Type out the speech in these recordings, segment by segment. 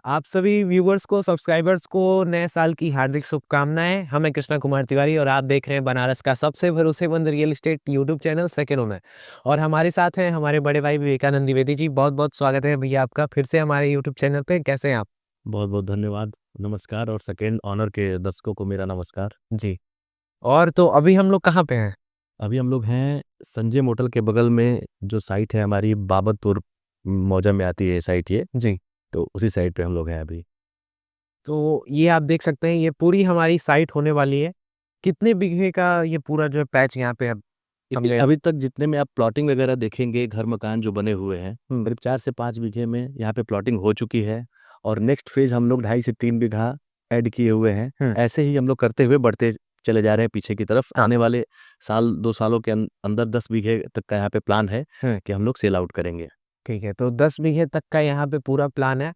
आप सभी व्यूवर्स को, सब्सक्राइबर्स को नए साल की हार्दिक शुभकामनाएं। हम हैं कृष्णा कुमार तिवारी और आप देख रहे हैं बनारस का सबसे भरोसेमंद real estate YouTube channel second home है। और हमारे साथ हैं हमारे बड़े भाई विवेकानंद द्विवेदी जी। बहुत बहुत स्वागत है भैया आपका फिर से हमारे यूट्यूब चैनल पे। कैसे हैं आप? बहुत बहुत धन्यवाद। नमस्कार और सेकेंड ऑनर के दर्शकों को मेरा नमस्कार। जी। और तो अभी हम लोग कहाँ पे हैं? अभी हम लोग हैं संजय मोटल के बगल में जो साइट है हमारी बाबतपुर मौजा में आती है साइट ये। जी। तो उसी साइट पे हम लोग हैं अभी। तो ये आप देख सकते हैं, ये पूरी हमारी साइट होने वाली है। कितने बीघे का ये पूरा जो पैच यहाँ पे अब देखिए, हमने अभी तक जितने में आप प्लॉटिंग वगैरह देखेंगे, घर मकान जो बने हुए हैं, करीब 4 से 5 बीघे में यहाँ पे प्लॉटिंग हो चुकी है। और नेक्स्ट फेज हम लोग 2.5 से 3 बीघा ऐड किए हुए हैं। ऐसे ही हम लोग करते हुए बढ़ते चले जा रहे हैं पीछे की तरफ। आने वाले साल 2 सालों के अंदर 10 बीघे तक का यहाँ पे प्लान है कि हम लोग सेल आउट करेंगे। ठीक है, तो 10 बीघे तक का यहाँ पे पूरा प्लान है।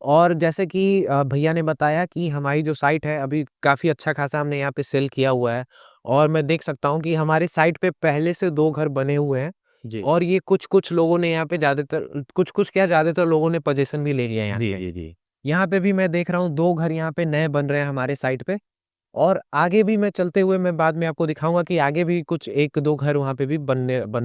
और जैसे कि भैया ने बताया कि हमारी जो साइट है अभी काफ़ी अच्छा खासा हमने यहाँ पे सेल किया हुआ है। और मैं देख सकता हूँ कि हमारी साइट पे पहले से 2 घर बने हुए हैं। जी। और ये कुछ-कुछ लोगों ने यहाँ पे ज़्यादातर लोगों ने पोज़ीशन भी ले लिया है यहाँ जी, पे। जी, जी। यहाँ पे भी मैं देख रहा हूँ 2 घर यहाँ पे नए बन रहे हैं हमारे साइट पे। और आगे भी मैं चलते हुए मैं बाद में आपको दिखाऊँगा कि आगे भी कुछ 1-2 घर वहाँ पे भी बन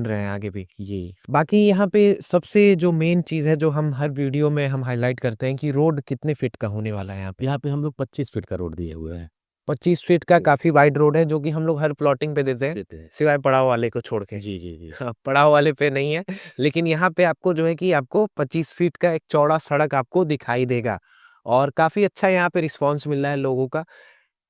रहे हैं आगे भी। जी। बाकी यहाँ पे सबसे जो मेन चीज़ है, जो हम हर वीडियो में हम हाइलाइट करते हैं कि रोड कितने फीट का होने वाला है यहाँ पे। यहाँ पे हम लोग 25 फीट का रोड दिए हुए हैं। 25 फीट का जी। काफ़ी वाइड रोड है, जो कि हम लोग हर प्लॉटिंग पे देते हैं, देते हैं। सिवाय पड़ाव वाले को छोड़ के। जी, जी, जी। हाँ, पड़ाव वाले पे नहीं है, लेकिन यहाँ पे आपको जो है कि आपको 25 फीट का एक चौड़ा सड़क आपको दिखाई देगा। और काफ़ी अच्छा यहाँ पे रिस्पॉन्स मिल रहा है लोगों का।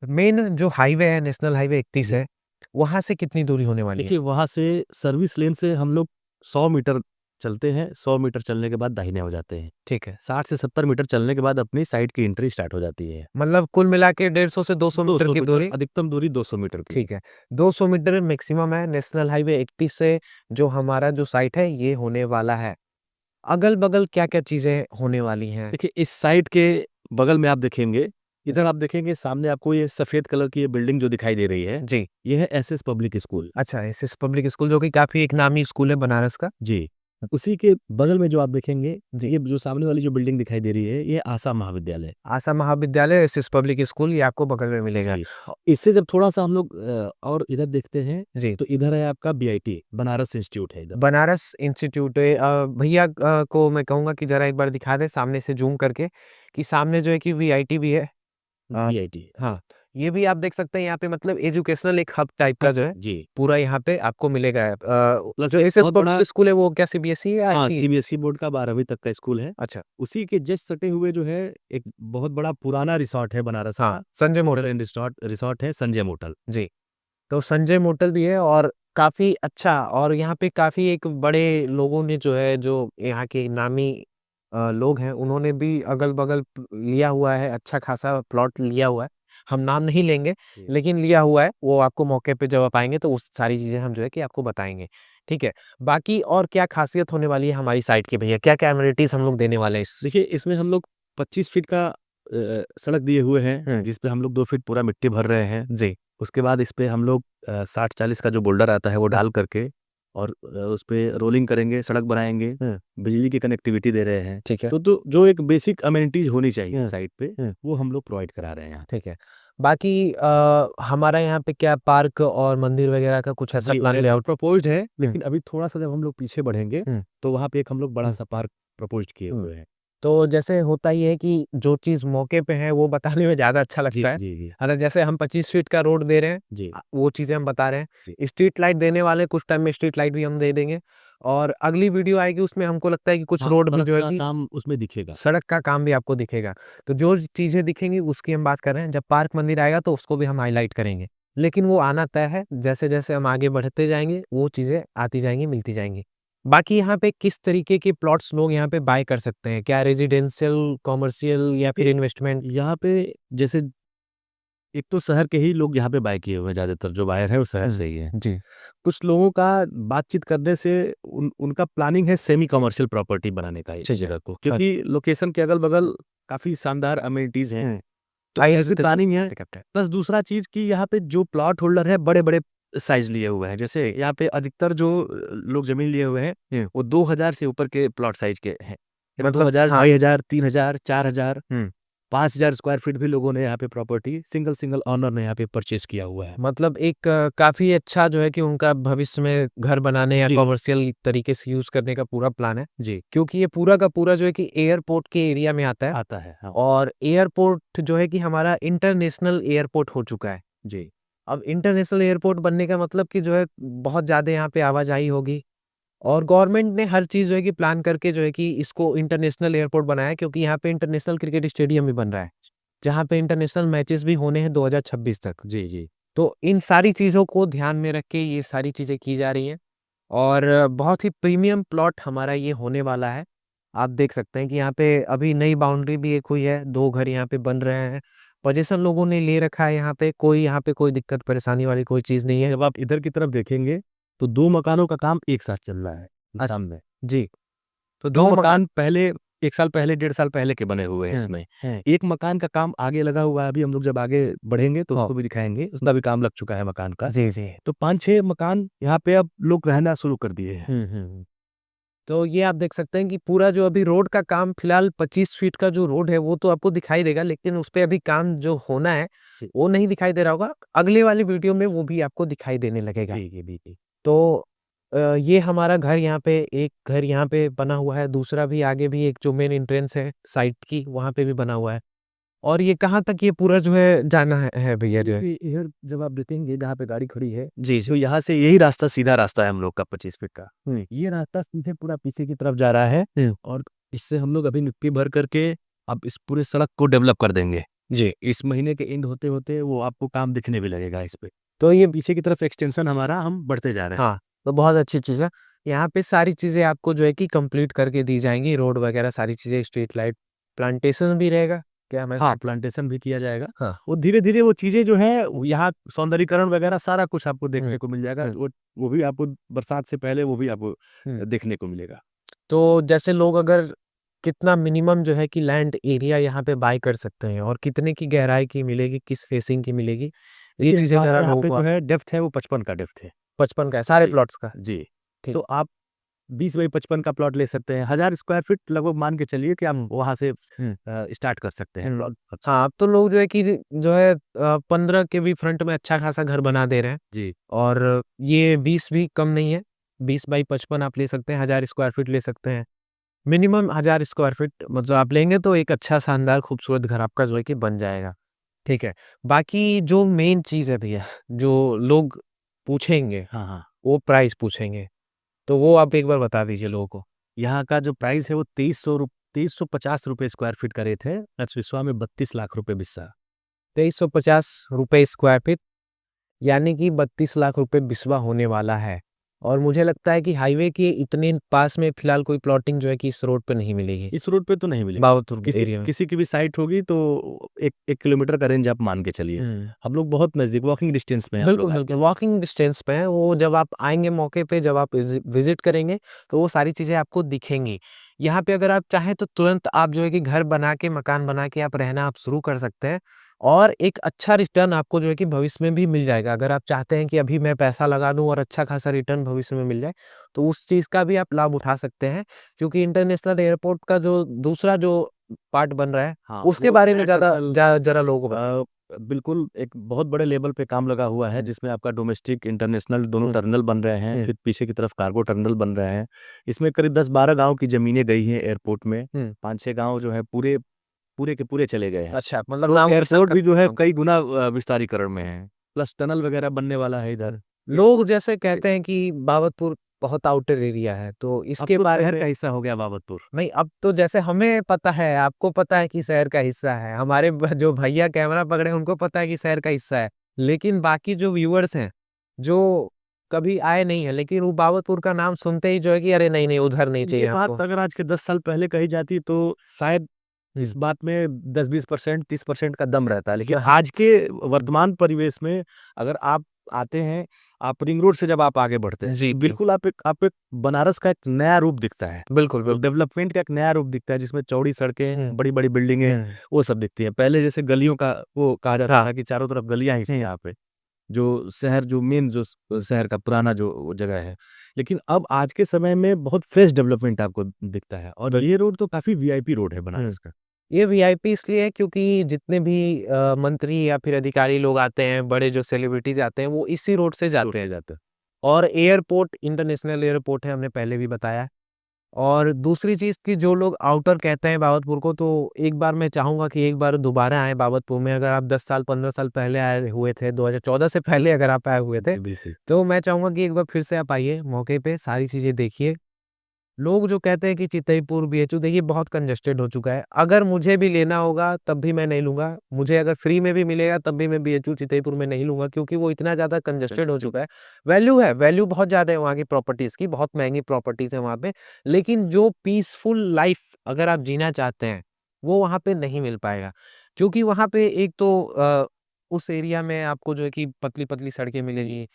मेन जो हाईवे है, नेशनल हाईवे 31 जी। है, वहाँ से कितनी दूरी होने वाली है? देखिए, वहाँ से सर्विस लेन से हम लोग 100 मीटर चलते हैं। 100 मीटर चलने के बाद दाहिने हो जाते हैं। ठीक है। 60 से 70 मीटर चलने के बाद अपनी साइट की एंट्री स्टार्ट हो जाती है। मतलब कुल मिला के 150 से 200 मीटर 200 की मीटर, दूरी। अधिकतम दूरी 200 मीटर की। ठीक है, 200 मीटर मैक्सिमम है नेशनल हाईवे 31 से जो हमारा जो साइट है ये होने वाला है। अगल-बगल क्या-क्या चीज़ें होने वाली हैं? देखिए, इस साइट के बगल में आप देखेंगे, इधर आप देखेंगे सामने आपको ये सफ़ेद कलर की ये बिल्डिंग जो दिखाई दे रही है, जी। ये है एसएस पब्लिक स्कूल। अच्छा, एसएस पब्लिक स्कूल जो कि काफ़ी एक नामी स्कूल है बनारस का। जी। उसी के बगल में जो आप देखेंगे, जी। ये जो सामने वाली जो बिल्डिंग दिखाई दे रही है, ये आसा महाविद्यालय। आसा महाविद्यालय, एसएस पब्लिक स्कूल ये आपको बगल में मिलेगा। जी। इससे जब थोड़ा-सा हम लोग और इधर देखते हैं, जी। तो इधर है आपका बीआईटी, बनारस इंस्टीट्यूट है इधर। बनारस इंस्टीट्यूट है। भैया को मैं कहूँगा कि ज़रा एक बार दिखा दें सामने से ज़ूम करके कि सामने जो है कि वीआईटी भी है। अ, बीआईटी। हाँ, ये भी आप देख सकते हैं यहाँ पे, मतलब एजुकेशनल एक हब टाइप का जो है, जी। पूरा यहाँ पे आपको मिलेगा। प्लस जो एसएस बहुत बड़ा। पब्लिक स्कूल है वो क्या सीबीएसई है या हाँ, आईसी? सीबीएसई बोर्ड का 12वीं तक का स्कूल है। अच्छा। उसी के जस्ट सटे हुए जो है एक बहुत बड़ा पुराना रिसॉर्ट है बनारस हाँ, का। Sanjay hotel motel. And resort resort है संजय मोटल। जी, तो संजय मोटल भी है और काफ़ी अच्छा। और यहाँ पे काफ़ी एक बड़े लोगों ने जो है, जो यहाँ के नामी लोग हैं, उन्होंने भी अगल-बगल लिया हुआ है, अच्छा खासा प्लॉट लिया हुआ है। हम नाम नहीं लेंगे, जी। लेकिन लिया हुआ है। वो आपको मौके पे जब आप आएँगे तो वो सारी चीज़ें हम जो है कि आपको बताएँगे। ठीक है? बाकी और क्या ख़ासियत होने वाली है हमारी साइट की भैया? क्या-क्या एमिनिटीज़ हम लोग देने वाले हैं इस? देखिए, इसमें हम लोग 25 फीट का सड़क दिए हुए हैं, हुँ। जिस पे हम लोग 2 फीट पूरा मिट्टी भर रहे हैं। जी। उसके बाद इस पे हम लोग 60-40 का जो बोल्डर आता है वो डाल करके और उस पे रोलिंग करेंगे, सड़क बनाएँगे, हुँ। बिजली की कनेक्टिविटी दे रहे हैं। ठीक है। तो जो एक बेसिक अमेनिटीज़ होनी चाहिए हुँ। साइट पे, हुँ। वो हम लोग प्रोवाइड करा रहे हैं यहाँ। ठीक है। बाकी हमारा यहाँ पे क्या पार्क और मंदिर वगैरह का कुछ ऐसा जी, प्लान लेआउट? प्रपोज़्ड है, हुँ। लेकिन अभी थोड़ा-सा जब हम लोग पीछे बढ़ेंगे, हुँ। तो वहाँ पे एक हम लोग हुँ। बड़ा-सा पार्क प्रपोज़्ड किए हुँ। हुए हैं। तो जैसे होता ये है कि जो चीज़ मौके पे है वो बताने में ज़्यादा अच्छा जी, लगता है। जी, जी। जैसे हम 25 फीट का रोड दे रहे हैं, जी, वो चीज़ें हम बता रहे जी। हैं। स्ट्रीट लाइट देने वाले कुछ टाइम में स्ट्रीट लाइट भी हम दे देंगे। और अगली वीडियो आएगी उसमें हमको लगता है कि कुछ हाँ, रोड भी सड़क जो है का कि काम उसमें दिखेगा। सड़क का काम भी आपको दिखेगा। तो जो चीज़ें दिखेंगी उसकी हम बात कर रहे हैं। जब पार्क मंदिर आएगा तो उसको भी हम हाइलाइट करेंगे। लेकिन वो आना तय है, जैसे-जैसे हम आगे बढ़ते जाएँगे वो चीज़ें आती जाएँगी, मिलती जाएँगी। बाकी यहाँ पे किस तरीके के प्लॉट्स लोग यहाँ पे बाय कर सकते हैं? क्या रेज़िडेंशियल, कमर्शियल या फिर इन्वेस्टमेंट? यहाँ पे जैसे एक तो शहर के ही लोग यहाँ पे बाय किए हुए हैं, ज़्यादातर जो बायर है वो शहर हुँ। से ही है। जी। कुछ लोगों का बातचीत करने से उनका प्लानिंग है सेमी कमर्शियल प्रॉपर्टी बनाने का इस ठीक है। जगह को, क्योंकि लोकेशन के अगल-बगल काफ़ी शानदार अमेनिटीज़ हैं। हुँ। तो आइए ऐसी प्लानिंग है। कैप्टन। प्लस दूसरा चीज़ कि यहाँ पे जो प्लॉट होल्डर है बड़े-बड़े साइज़ लिए हुए हैं। जैसे यहाँ पे अधिकतर जो लोग ज़मीन लिए हुए हैं, हुँ। वो 2000 से ऊपर के प्लॉट साइज़ के हैं। मतलब 2000, हाँ। 2500, 3000, 4000, हम्म। 5000 स्क्वायर फीट भी लोगों ने यहाँ पे प्रॉपर्टी सिंगल ऑनर ने यहाँ पे परचेज किया हुआ है। मतलब एक काफी अच्छा जो है कि उनका भविष्य में घर बनाने या जी। कमर्शियल तरीके से यूज करने का पूरा प्लान है, जी। क्योंकि ये पूरा का पूरा जो है कि एयरपोर्ट के एरिया में आता है। हाँ। और एयरपोर्ट जो है कि हमारा इंटरनेशनल एयरपोर्ट हो चुका है। जी। अब इंटरनेशनल एयरपोर्ट बनने का मतलब कि जो है बहुत ज़्यादा यहाँ पे आवाजाही होगी, और गवर्नमेंट ने हर चीज़ जो है कि प्लान करके जो है कि इसको इंटरनेशनल एयरपोर्ट बनाया है, क्योंकि यहाँ पे इंटरनेशनल क्रिकेट स्टेडियम भी बन रहा है, जहाँ पे इंटरनेशनल मैचेस भी होने हैं 2026 तक। जी। जी। तो इन सारी चीज़ों को ध्यान में रख के ये सारी चीज़ें की जा रही हैं, और बहुत ही प्रीमियम प्लॉट हमारा ये होने वाला है। आप देख सकते हैं कि यहाँ पे अभी नई बाउंड्री भी एक हुई है, 2 घर यहाँ पे बन रहे हैं। पोजीशन लोगों ने ले रखा है यहाँ पे कोई दिक्कत परेशानी वाली कोई चीज़ नहीं है। जब आप इधर की तरफ देखेंगे तो 2 मकानों का काम एक साथ चल रहा है सामने। जी। तो 2 2 मकान पहले 1 साल पहले, 1.5 साल पहले के बने हुए हैं हुँ, इसमें। हुँ। एक मकान का काम आगे लगा हुआ है, अभी हम लोग जब आगे बढ़ेंगे तो हाँ। उसको भी दिखाएँगे, उसका भी काम लग चुका है मकान का। जी, जी। तो 5-6 मकान यहाँ पे अब लोग रहना शुरू कर दिए हैं। हुँ। तो ये आप देख सकते हैं कि पूरा जो अभी रोड का काम फिलहाल 25 फीट का जो रोड है वो तो आपको दिखाई देगा, लेकिन उस पे अभी काम जो होना है वो नहीं दिखाई दे रहा होगा। अगले वाली वीडियो में वो भी आपको दिखाई देने लगेगा। जी। तो ये हमारा घर यहाँ पे, एक घर यहाँ पे बना हुआ है, दूसरा भी आगे भी एक जो मेन एंट्रेंस है साइट की वहाँ पे भी बना हुआ है। और ये कहाँ तक ये पूरा जो है जाना है भैया जो है? इधर जब आप देखेंगे जहाँ पे गाड़ी खड़ी है, जी, तो जी। यहाँ से यही रास्ता सीधा रास्ता है हम लोग का 25 फीट का। हुँ, ये रास्ता सीधे पूरा पीछे की तरफ जा रहा है हुँ। और इससे हम लोग अभी मिट्टी भर करके अब इस पूरे सड़क को डेवलप कर देंगे। जी। इस महीने के एंड होते-होते वो आपको काम दिखने भी लगेगा इस पे। तो ये पीछे की तरफ एक्सटेंशन हमारा हम बढ़ते जा रहे हैं। हाँ, तो बहुत अच्छी चीज़ है। यहाँ पे सारी चीज़ें आपको जो है कि कंप्लीट करके दी जाएँगी, रोड वगैरह सारी चीज़ें, स्ट्रीट लाइट, प्लांटेशन भी रहेगा, क्या मैं हाँ, प्लांटेशन भी किया जाएगा। हाँ। वो धीरे-धीरे वो चीज़ें जो हैं वो यहाँ सौंदर्यीकरण वगैरह सारा कुछ आपको हुँ, देखने को मिल जाएगा। हुँ, वो भी आपको बरसात से पहले वो भी आपको हुँ। देखने को मिलेगा। तो जैसे लोग अगर कितना मिनिमम जो है कि लैंड एरिया यहाँ पे बाय कर सकते हैं, और कितने की गहराई की मिलेगी, किस फेसिंग की मिलेगी, ये देखिए, चीज़ें ज़रा यहाँ लोगों पे को जो है डेप्थ है वो 55 का डेप्थ है। 55 का है सारे जी। प्लॉट्स का? जी। ठीक। तो आप 20 बाई 55 का प्लॉट ले सकते हैं। 1000 स्क्वायर फीट लगभग मान के चलिए कि आप हुँ, वहाँ से हुँ, स्टार्ट कर सकते हैं हुँ। प्लॉट। अच्छा। हाँ, अब तो लोग जो है कि जो है 15 के भी फ्रंट में अच्छा खासा घर बना दे रहे हैं, जी। और ये 20 भी कम नहीं है। 20 बाई 55 आप ले सकते हैं, 1000 स्क्वायर फीट ले सकते हैं। मिनिमम 1000 स्क्वायर फीट मतलब आप लेंगे तो एक अच्छा शानदार खूबसूरत घर आपका जो है कि बन जाएगा। ठीक है। बाकी जो मेन चीज़ है भैया, जो लोग पूछेंगे, हाँ, हाँ। वो प्राइस पूछेंगे। तो वो आप एक बार बता दीजिए लोगों को। यहाँ का जो प्राइस है वो 2350 रुपए स्क्वायर फीट का रेट है। विश्वा में 32 लाख रुपए बिस्सा। ₹2350 स्क्वायर फीट, यानी कि 32 लाख रुपए बिस्वा होने वाला है। और मुझे लगता है कि हाईवे के इतने पास में फिलहाल कोई प्लॉटिंग जो है कि इस रोड पे नहीं मिलेगी, इस रोड पे तो नहीं मिलेगी। बावतुर किसी एरिया में। किसी की भी साइट होगी तो 1 किलोमीटर का रेंज आप मान के चलिए। हुँ। हम लोग बहुत नज़दीक वॉकिंग डिस्टेंस में हैं हम लोग बिल्कुल, बिल्कुल, आपके। वॉकिंग डिस्टेंस पे है, वो जब आप आएँगे मौके पे, जब आप विज़िट करेंगे, तो वो सारी चीज़ें आपको दिखेंगी। यहाँ पे अगर आप चाहें तो तुरंत आप जो है कि घर बना के, मकान बना के आप रहना आप शुरू कर सकते हैं, और एक अच्छा रिटर्न आपको जो है कि भविष्य में भी मिल जाएगा। अगर आप चाहते हैं कि अभी मैं पैसा लगा दूँ और अच्छा खासा रिटर्न भविष्य में मिल जाए, तो उस चीज़ का भी आप लाभ उठा सकते हैं, क्योंकि इंटरनेशनल एयरपोर्ट का जो दूसरा जो पार्ट बन रहा है, हाँ, उसके वो बारे में एयर ज़्यादा टर्मिनल ज़रा लोगों को बताएँ। बिल्कुल एक बहुत बड़े लेवल पे काम लगा हुआ है हुँ, जिसमें आपका डोमेस्टिक, इंटरनेशनल दोनों हुँ, टर्मिनल बन रहे हैं, हुँ, फिर पीछे की तरफ कार्गो टर्मिनल बन रहे हैं। इसमें करीब 10-12 गाँव की ज़मीनें गई हैं एयरपोर्ट में, हुँ। 5-6 गाँव जो है पूरे पूरे के पूरे चले गए हैं। अच्छा, मतलब तो नाम के साथ एयरपोर्ट भी जो है का कई गुना विस्तारीकरण में है, प्लस टनल वगैरह बनने वाला है इधर। लोग जैसे कहते हैं कि बाबतपुर बहुत आउटर एरिया है, तो अब इसके तो बारे शहर में का हिस्सा हो गया बाबतपुर। नहीं, अब तो जैसे हमें पता है, आपको पता है कि शहर का हिस्सा है, हमारे जो भैया कैमरा पकड़े हैं, उनको पता है कि शहर का हिस्सा है। लेकिन बाकी जो व्यूअर्स हैं, जो कभी आए नहीं हैं, लेकिन वो बाबतपुर का नाम सुनते ही जो है कि अरे नहीं, नहीं उधर नहीं चाहिए ये बात हमको। अगर आज के 10 साल पहले कही जाती तो शायद इस हुँ। बात में 10-20%, 30% का दम रहता है। लेकिन हाँ, आज के वर्तमान परिवेश में अगर आप आते हैं, आप रिंग रोड से जब आप आगे बढ़ते हैं, जी, तो बिल्कुल आप एक बनारस का एक नया रूप दिखता है। बिल्कुल, बिल्कुल। डेवलपमेंट का एक नया रूप दिखता है जिसमें चौड़ी सड़कें, हुँ, बड़ी-बड़ी बिल्डिंगें, हुँ। वो सब दिखती हैं। पहले जैसे गलियों का वो कहा जाता हाँ, था कि चारों तरफ गलियाँ ही थी यहाँ पे। जो शहर जो मेन जो शहर का पुराना जो वो जगह है। लेकिन अब आज के समय में बहुत फ्रेश डेवलपमेंट आपको दिखता है और ये रोड तो काफ़ी वीआईपी रोड है बनारस का। ये वीआईपी इसलिए है क्योंकि जितने भी मंत्री या फिर अधिकारी लोग आते हैं, बड़े जो सेलिब्रिटीज़ आते हैं, वो इसी रोड से इस रोड जाते पे हैं। जाता है। और एयरपोर्ट इंटरनेशनल एयरपोर्ट है, हमने पहले भी बताया। और दूसरी चीज़ कि जो लोग आउटर कहते हैं बाबतपुर को, तो एक बार मैं चाहूँगा कि एक बार दोबारा आएँ बाबतपुर में। अगर आप 10 साल, 15 साल पहले आए हुए थे, 2014 से पहले अगर आप आए हुए थे, जी, बिल्कुल। तो मैं चाहूँगा कि एक बार फिर से आप आइए, मौके पे सारी चीज़ें देखिए। लोग जो कहते हैं कि चितईपुर, बीएचयू देखिए बहुत कंजेस्टेड हो चुका है। अगर मुझे भी लेना होगा तब भी मैं नहीं लूँगा। मुझे अगर फ्री में भी मिलेगा तब भी मैं बीएचयू चितईपुर में नहीं लूँगा क्योंकि वो इतना ज़्यादा कंजेस्टेड हो चुका है। वैल्यू है, वैल्यू बहुत ज़्यादा है वहाँ की प्रॉपर्टीज़ की, बहुत महँगी प्रॉपर्टीज़ है वहाँ पे। लेकिन जो पीसफुल लाइफ़ अगर आप जीना चाहते हैं, वो वहाँ पे नहीं मिल पाएगा। क्योंकि वहाँ पे एक तो उस एरिया में आपको जो है कि पतली-पतली सड़कें मिलेंगी।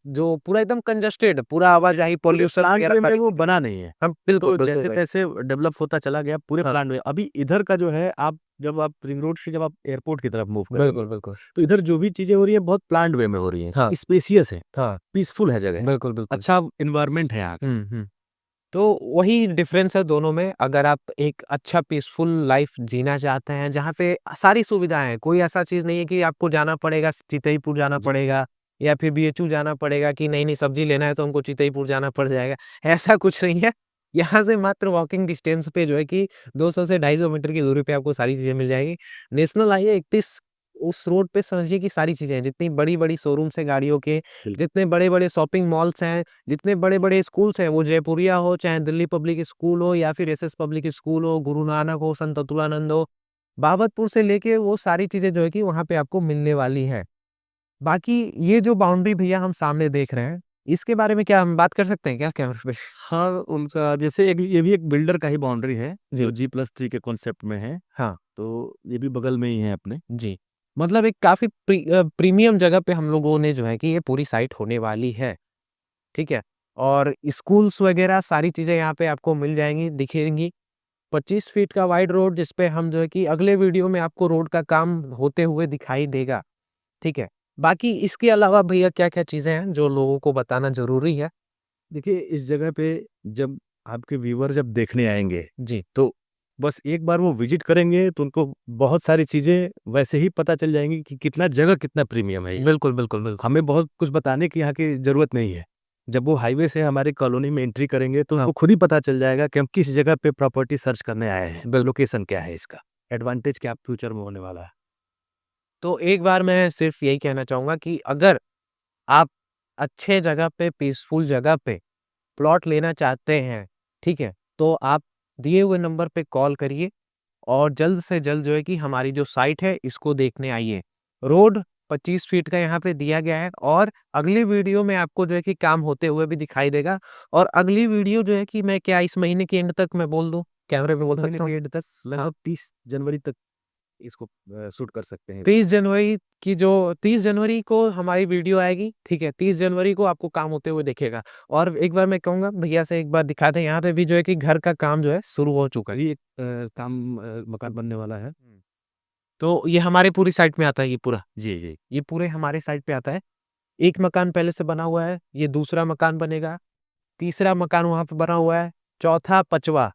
जो पूरा एकदम कंजेस्टेड, पूरा आवाजाही, पॉल्यूशन प्लान वगैरह वे में का वो बना नहीं है। हम बिल्कुल, तो बिल्कुल भाई। जैसे-तैसे डेवलप होता चला गया पूरे हाँ, प्लान में। अभी इधर का जो है आप जब आप रिंग रोड से जब आप एयरपोर्ट की तरफ मूव करेंगे, बिल्कुल, बिल्कुल। तो इधर जो भी चीज़ें हो रही हैं बहुत प्लान्ड वे में हो रही हैं। हाँ, स्पेशियस है, हाँ, पीसफुल है जगह, बिल्कुल, बिल्कुल। अच्छा एनवायरनमेंट है यहाँ का। हुँ। तो वही डिफ़रेंस है दोनों में। अगर आप एक अच्छा पीसफुल लाइफ़ जीना चाहते हैं, जहाँ पे सारी सुविधाएँ हैं, कोई ऐसा चीज़ नहीं है कि आपको जाना पड़ेगा, चितईपुर जाना जी। पड़ेगा या फिर बीएचयू जाना पड़ेगा कि नहीं, नहीं सब्ज़ी लेना है तो हमको चितईपुर जाना पड़ जाएगा। ऐसा कुछ नहीं है। यहाँ से मात्र वॉकिंग डिस्टेंस पे जो है कि 200 से 250 मीटर की दूरी पे आपको सारी चीज़ें मिल जाएगी। नेशनल हाईवे 31 उस रोड पे समझिए कि सारी चीज़ें हैं, जितनी बड़ी-बड़ी शोरूम्स हैं गाड़ियों के, बिल्कुल। जितने बड़े-बड़े शॉपिंग मॉल्स हैं, जितने बड़े-बड़े स्कूल्स हैं, वो जयपुरिया हो, चाहे दिल्ली पब्लिक स्कूल हो या फिर एसएस पब्लिक स्कूल हो, गुरु नानक हो, संत अतुलानंद हो, बाबतपुर से लेके वो सारी चीज़ें जो है कि वहाँ पे आपको मिलने वाली हैं। बाकी ये जो बाउंड्री भैया हम सामने देख रहे हैं, इसके बारे में क्या हम बात कर सकते हैं क्या कैमरे पे? हाँ, उनका जैसे एक ये भी एक बिल्डर का ही बाउंड्री है, जी। जो G+3 के कॉन्सेप्ट में है, हाँ, तो ये भी बगल में ही है अपने। जी। मतलब एक काफ़ी प्रीमियम जगह पे हम लोगों ने जो है कि ये पूरी साइट होने वाली है, ठीक है? और स्कूल्स वगैरह सारी चीज़ें यहाँ पे आपको मिल जाएँगी, दिखेंगी। 25 फीट का वाइड रोड जिस पे हम जो है कि अगले वीडियो में आपको रोड का काम होते हुए दिखाई देगा, ठीक है? बाकी इसके अलावा भैया क्या-क्या चीज़ें हैं जो लोगों को बताना ज़रूरी है? देखिए, इस जगह पे जब आपके व्यूअर जब देखने आएँगे, जी। तो बस एक बार वो विज़िट करेंगे तो उनको बहुत सारी चीज़ें वैसे ही पता चल जाएँगी कि कितना जगह कितना प्रीमियम है ये। बिल्कुल, बिल्कुल, बिल्कुल। हमें बहुत कुछ बताने की यहाँ की ज़रूरत नहीं है। जब वो हाईवे से हमारी कॉलोनी में एंट्री करेंगे तो हाँ, आपको खुद ही पता चल जाएगा कि हम किस जगह पे प्रॉपर्टी सर्च करने आए हैं, बिल्कुल। लोकेशन क्या है इसका, एडवांटेज क्या फ्यूचर में होने वाला है। तो एक बार मैं सिर्फ़ यही कहना चाहूँगा कि अगर आप अच्छे जगह पे, पीसफुल जगह पे प्लॉट लेना चाहते हैं, ठीक है? तो आप दिए हुए नंबर पे कॉल करिए और जल्द से जल्द जो है कि हमारी जो साइट है इसको देखने आइए। रोड 25 फीट का यहाँ पे दिया गया है और अगली वीडियो में आपको जो है कि काम होते हुए भी दिखाई देगा और अगली वीडियो जो है कि मैं क्या इस महीने के एंड तक मैं बोल दूँ? कैमरे पे बोल महीने सकता हूँ? के एंड तक हाँ। लगभग 30 जनवरी तक इसको शूट कर सकते हैं। 30 जनवरी की जो 30 जनवरी को हमारी वीडियो आएगी, ठीक है? 30 जनवरी को आपको काम होते हुए दिखेगा और एक बार मैं कहूँगा भैया से एक बार दिखा दें, यहाँ पे भी जो है कि घर का काम जो है शुरू हो चुका है। अभी एक काम मकान बनने वाला है। तो ये हमारे पूरी साइट में आता है ये पूरा। जी, जी। ये पूरे हमारे साइड पे आता है। एक मकान पहले से बना हुआ है, ये दूसरा मकान बनेगा, तीसरा मकान वहाँ पे बना हुआ है, चौथा, पाँचवाँ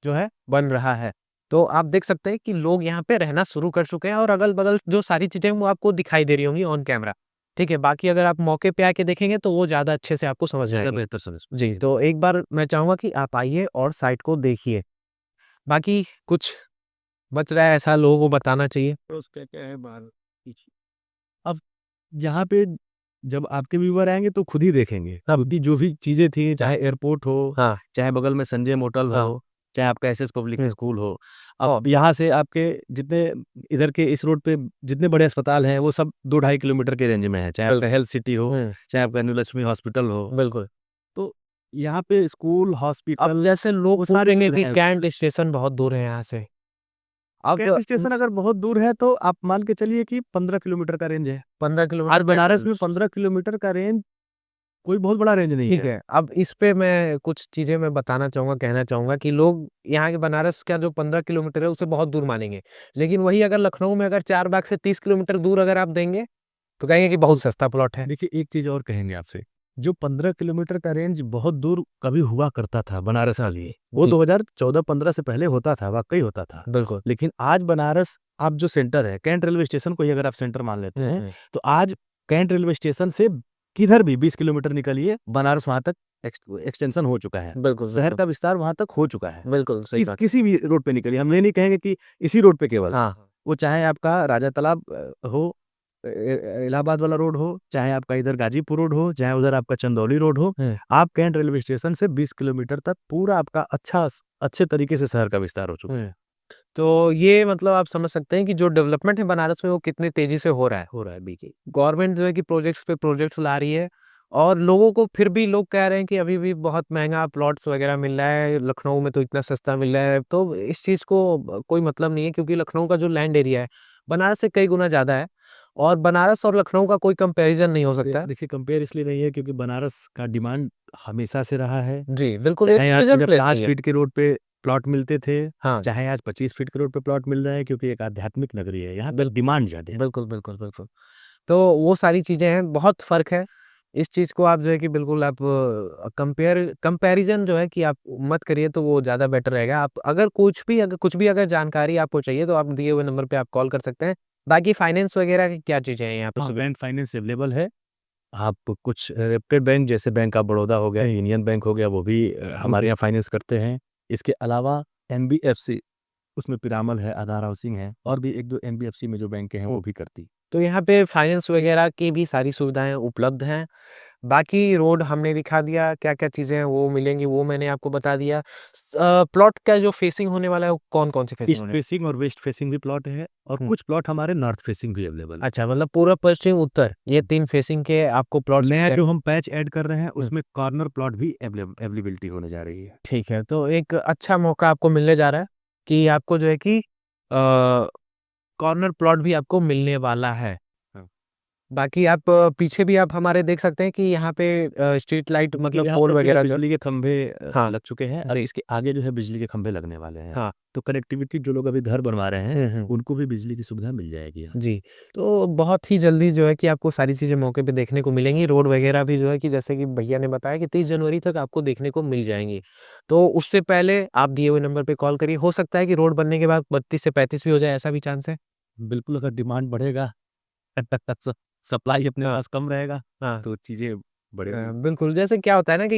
जो है बन रहा है। तो आप देख सकते हैं कि लोग यहाँ पे रहना शुरू कर चुके हैं और अगल-बगल जो सारी चीज़ें हैं वो आपको दिखाई दे रही होंगी ऑन कैमरा। ठीक है? बाकी अगर आप मौके पे आके देखेंगे तो वो ज़्यादा अच्छे से आपको समझ ज़्यादा आएगी। बेहतर समझ जी, तो एक बार मैं चाहूँगा कि आप आइए और साइट को देखिए। बाकी कुछ बच रहा है ऐसा लोगों को बताना चाहिए? पड़ोस क्या-क्या है बाहर पीछे। अब यहाँ पे जब आपके व्यूअर आएँगे तो खुद ही देखेंगे। अभी जो भी चीज़ें थी चाहे एयरपोर्ट हो, हाँ, चाहे बगल में संजय मोटल हाँ। हो, चाहे आपका एसएस पब्लिक हुँ। स्कूल हो। अब यहाँ से आपके जितने इधर के इस रोड पे जितने बड़े अस्पताल हैं वो सब 2 ढाई किलोमीटर के रेंज में है। चाहे आपका हेल्थ सिटी हो, हुँ, चाहे आपका न्यू लक्ष्मी हॉस्पिटल हो। बिल्कुल। तो यहाँ पे स्कूल, अब हॉस्पिटल जैसे लोग वो सारी पूछेंगे कि सुविधाएँ कैंट स्टेशन बहुत दूर है यहाँ से। अब कैंट स्टेशन अगर बहुत दूर है तो आप मान के चलिए कि 15 किलोमीटर का रेंज है। 15 आज किलोमीटर बनारस कैंट में 15 किलोमीटर का रेंज कोई बहुत बड़ा रेंज नहीं ठीक है। है, अब इस पे मैं कुछ चीज़ें मैं बताना चाहूँगा, कहना चाहूँगा कि लोग यहाँ के बनारस का जो 15 किलोमीटर है, उसे बहुत दूर मानेंगे। लेकिन वही अगर लखनऊ में अगर 4 बाग से 30 किलोमीटर दूर अगर आप देंगे, तो कहेंगे कि बहुत सस्ता प्लॉट है। देखिए, एक चीज़ और कहेंगे आपसे, जो 15 किलोमीटर का रेंज बहुत दूर कभी हुआ करता था बनारस के लिए, वो जी। 2014-15 से पहले होता था, वाक़ई होता था। बिल्कुल। लेकिन आज बनारस, आप जो सेंटर है, कैंट रेलवे स्टेशन को ही अगर आप सेंटर मान लेते हैं, तो आज कैंट रेलवे स्टेशन से किधर भी 20 किलोमीटर निकलिए, बनारस वहाँ तक एक्सटेंशन हो चुका है। बिल्कुल, शहर का विस्तार वहाँ तक हो चुका है। बिल्कुल सही बात। किसी भी रोड पे निकलिए, हम ये नहीं कहेंगे कि इसी रोड पे केवल, हाँ, वो चाहे आपका राजा तालाब हो, इलाहाबाद वाला रोड हो, चाहे आपका इधर गाजीपुर रोड हो, चाहे उधर आपका चंदौली रोड हो, आप कैंट रेलवे स्टेशन से 20 किलोमीटर तक पूरा आपका अच्छे तरीके से शहर का विस्तार हो चुका है। तो ये मतलब आप समझ सकते हैं कि जो डेवलपमेंट है बनारस में वो कितनी तेजी से हो रहा है। देखिए। गवर्नमेंट जो है कि प्रोजेक्ट्स पे प्रोजेक्ट्स ला रही है और लोगों को फिर भी लोग कह रहे हैं कि अभी भी बहुत महँगा प्लॉट्स वगैरह मिल रहा है, लखनऊ में तो इतना सस्ता मिल रहा है। तो इस चीज़ को कोई मतलब नहीं है क्योंकि लखनऊ का जो लैंड एरिया है, बनारस से कई गुना ज़्यादा है और बनारस और लखनऊ का कोई कंपैरिज़न नहीं हो सकता है। देखिए, कंपेयर इसलिए नहीं है क्योंकि बनारस का डिमांड हमेशा से रहा है। जी, बिल्कुल चाहे आज रिप्रेजेंट जब प्लेस 5 नहीं है। फीट के रोड पे प्लॉट मिलते थे, हाँ, चाहे आज 25 फीट के रोड पे प्लॉट मिल रहे हैं, क्योंकि एक आध्यात्मिक नगरी है, यहाँ पे डिमांड ज़्यादा है। बिल्कुल, बिल्कुल, बिल्कुल। तो वो सारी चीज़ें हैं, बहुत फ़र्क है। इस चीज़ को आप जो है कि बिल्कुल आप कंपैरिज़न जो है कि आप मत करिए तो वो ज़्यादा बेटर रहेगा। आप अगर कुछ भी अगर जानकारी आपको चाहिए तो आप दिए हुए नंबर पे आप कॉल कर सकते हैं। बाकी फाइनेंस वगैरह की क्या चीज़ें हैं यहाँ पे? हाँ, बैंक फाइनेंस अवेलेबल है। आप कुछ रेप्यूटेड बैंक जैसे बैंक ऑफ बड़ौदा हो गया, यूनियन बैंक हो गया, वो भी हमारे यहाँ फाइनेंस करते हैं। इसके अलावा एनबीएफसी, उसमें पिरामल है, आधार हाउसिंग है, और भी 1-2 एनबीएफसी में जो बैंकें हैं वो भी करती। तो यहाँ पे फाइनेंस वगैरह की भी सारी सुविधाएँ उपलब्ध हैं। बाकी रोड हमने दिखा दिया, क्या-क्या चीज़ें हैं वो मिलेंगी वो मैंने आपको बता दिया। प्लॉट का जो फेसिंग होने वाला है वो कौन-कौन से फेसिंग ईस्ट होने फेसिंग और वेस्ट फेसिंग भी प्लॉट है, और कुछ प्लॉट हमारे नॉर्थ फेसिंग भी अवेलेबल है। अच्छा मतलब पूर्व, पश्चिम, उत्तर ये 3 फेसिंग के आपको प्लॉट्स नया मिल जो जाएँ। हम पैच ऐड कर रहे हैं, उसमें कॉर्नर प्लॉट भी अवेलेबिलिटी होने जा रही है। ठीक है, तो एक अच्छा मौका आपको मिलने जा रहा है कि आपको जो है कि कॉर्नर प्लॉट भी आपको मिलने वाला है। हाँ। बाकी आप पीछे भी आप हमारे देख सकते हैं कि यहाँ पे स्ट्रीट लाइट देखिए, मतलब यहाँ पोल पर जो है वगैरह जो बिजली के खंभे हाँ, लग चुके हैं, और इसके आगे जो है बिजली के खंभे लगने वाले हैं। हाँ। तो कनेक्टिविटी जो लोग अभी घर बनवा रहे हैं, हुँ। उनको भी बिजली की सुविधा मिल जाएगी यहाँ। जी, तो बहुत ही जल्दी जो है कि आपको सारी चीज़ें मौके पे देखने को मिलेंगी। रोड वगैरह भी जो है कि जैसे कि भैया ने बताया कि 30 जनवरी तक आपको देखने को मिल जाएँगी। तो उससे पहले आप दिए हुए नंबर पे कॉल करिए। हो सकता है कि रोड बनने के बाद 32 से 35 भी हो जाए, ऐसा भी चांस है? बिल्कुल, अगर डिमांड बढ़ेगा स सप्लाई अपने हाँ, पास कम रहेगा, हाँ। तो चीज़ें बढ़ेगी। बिल्कुल, जैसे क्या होता है ना कि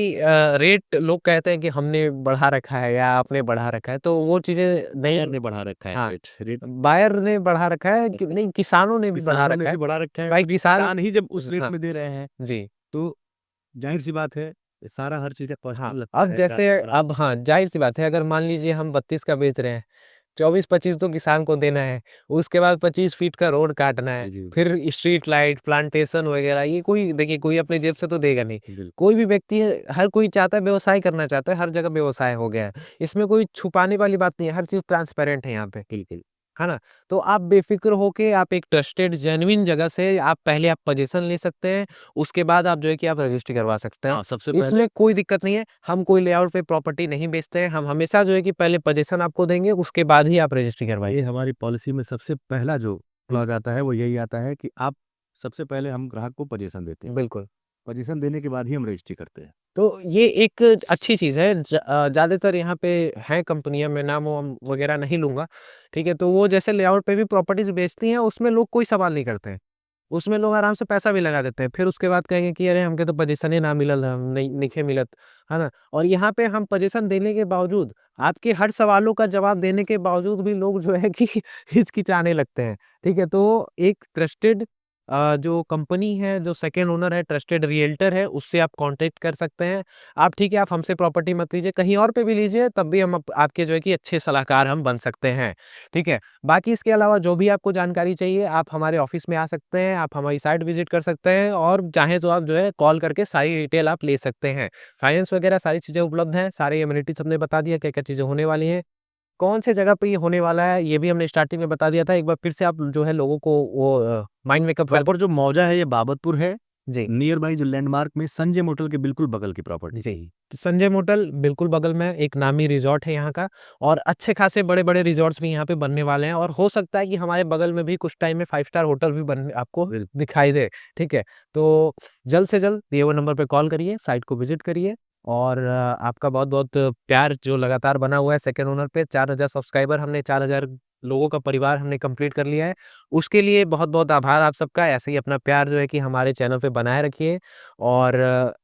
रेट लोग कहते हैं कि हमने बढ़ा रखा है या आपने बढ़ा रखा है, तो वो चीज़ें नहीं बायर ने बढ़ा रखा है हाँ, रेट बायर ने बढ़ा रखा है कि नहीं किसानों ने भी बढ़ा किसानों ने रखा है। भी बढ़ा रखा है। भाई किसान किसान ही जब उस रेट हाँ, में दे रहे हैं, जी। तो ज़ाहिर-सी बात है, सारा हर चीज़ का हाँ, कॉस्टिंग लगता अब है, जैसे ट्रांसपोर्ट अब हाँ, ज़ाहिर-सी बात है अगर मान लीजिए हम 32 का बेच रहे हैं, 24-25 तो किसान को देना है, उसके बाद 25 फीट का रोड काटना है, जी, जी, फिर स्ट्रीट लाइट, प्लांटेशन वगैरह ये कोई देखिए कोई अपनी जेब से तो देगा नहीं। बिल्कुल। कोई भी व्यक्ति है, हर कोई चाहता है व्यवसाय करना चाहता है, हर जगह व्यवसाय हो गया है। इसमें कोई छुपाने वाली बात नहीं है, हर चीज़ ट्रांसपेरेंट है यहाँ पे। बिल्कुल। है ना? तो आप बेफ़िक्र होके आप एक ट्रस्टेड जेन्युइन जगह से आप पहले आप पोज़ीशन ले सकते हैं, उसके बाद आप जो है कि आप रजिस्ट्री करवा सकते हैं। हाँ, सबसे पहले इसमें कोई दिक्कत नहीं है, हम कोई लेआउट पे प्रॉपर्टी नहीं बेचते हैं, हम हमेशा जो है कि पहले पोज़ीशन आपको देंगे, उसके बाद ही आप रजिस्ट्री करवाइए। ये हमारी पॉलिसी में सबसे पहला जो क्लॉज़ आता है, वो यही आता है कि आप सबसे पहले हम ग्राहक को पोजीशन देते हैं। बिल्कुल। पोजीशन देने के बाद ही हम रजिस्ट्री करते हैं। तो ये एक अच्छी चीज़ है ज़्यादातर यहाँ पे हैं कंपनियाँ, मैं नाम-वाम वगैरह नहीं लूँगा, ठीक है? तो वो जैसे लेआउट पे भी प्रॉपर्टीज़ बेचती हैं, उसमें लोग कोई सवाल नहीं करते हैं। उसमें लोग आराम से पैसा भी लगा देते हैं। फिर उसके बाद कहेंगे कि अरे हमके तो पोज़ीशने ना मिलल ह, नइखे मिलत, है ना? और यहाँ पे हम पोज़ीशन देने के बावजूद, आपके हर सवालों का जवाब देने के बावजूद भी लोग जो है कि हिचकिचाने लगते हैं, ठीक है? तो एक ट्रस्टेड जो कंपनी है, जो सेकंड ओनर है, ट्रस्टेड रियल्टर है, उससे आप कॉन्टैक्ट कर सकते हैं। आप ठीक है, आप हमसे प्रॉपर्टी मत लीजिए, कहीं और पे भी लीजिए, तब भी हम आपके जो है कि अच्छे सलाहकार हम बन सकते हैं, ठीक है? बाकी इसके अलावा जो भी आपको जानकारी चाहिए, आप हमारे ऑफ़िस में आ सकते हैं, आप हमारी साइट विज़िट कर सकते हैं और चाहें तो आप जो है कॉल करके सारी डिटेल आप ले सकते हैं। फाइनेंस वगैरह सारी चीज़ें उपलब्ध हैं, सारे एमिनिटीज़ हमने बता दिया, क्या-क्या चीज़ें होने वाली हैं। कौन से जगह पे ये होने वाला है, ये भी हमने स्टार्टिंग में बता दिया था। एक बार फिर से आप जो है लोगों को वो माइंड मेकअप कर प्रॉपर जो मौजा है, ये बाबतपुर है, जी। नियर बाई जो लैंडमार्क में संजय मोटल के बिल्कुल बगल की प्रॉपर्टी। जी, तो संजय मोटल बिल्कुल बगल में एक नामी रिज़ॉर्ट है यहाँ का और अच्छे खासे बड़े-बड़े रिज़ॉर्ट्स भी यहाँ पे बनने वाले हैं और हो सकता है कि हमारे बगल में भी कुछ टाइम में 5 स्टार होटल भी बन आपको दिखाई दे, ठीक है? तो जल्द से जल्द दिए हुए नंबर पे कॉल करिए, साइट को विज़िट करिए और आपका बहुत-बहुत प्यार जो लगातार बना हुआ है सेकंड ओनर पे 4000 सब्सक्राइबर हमने 4000 लोगों का परिवार हमने कंप्लीट कर लिया है। उसके लिए बहुत-बहुत आभार आप सबका। ऐसे ही अपना प्यार जो है कि हमारे चैनल पे बनाए रखिए और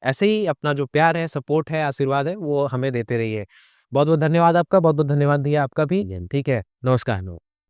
ऐसे ही अपना जो प्यार है, सपोर्ट है, आशीर्वाद है, वो हमें देते रहिए। बहुत-बहुत धन्यवाद आपका, बहुत-बहुत धन्यवाद भैया आपका भी। ठीक है, नमस्कार।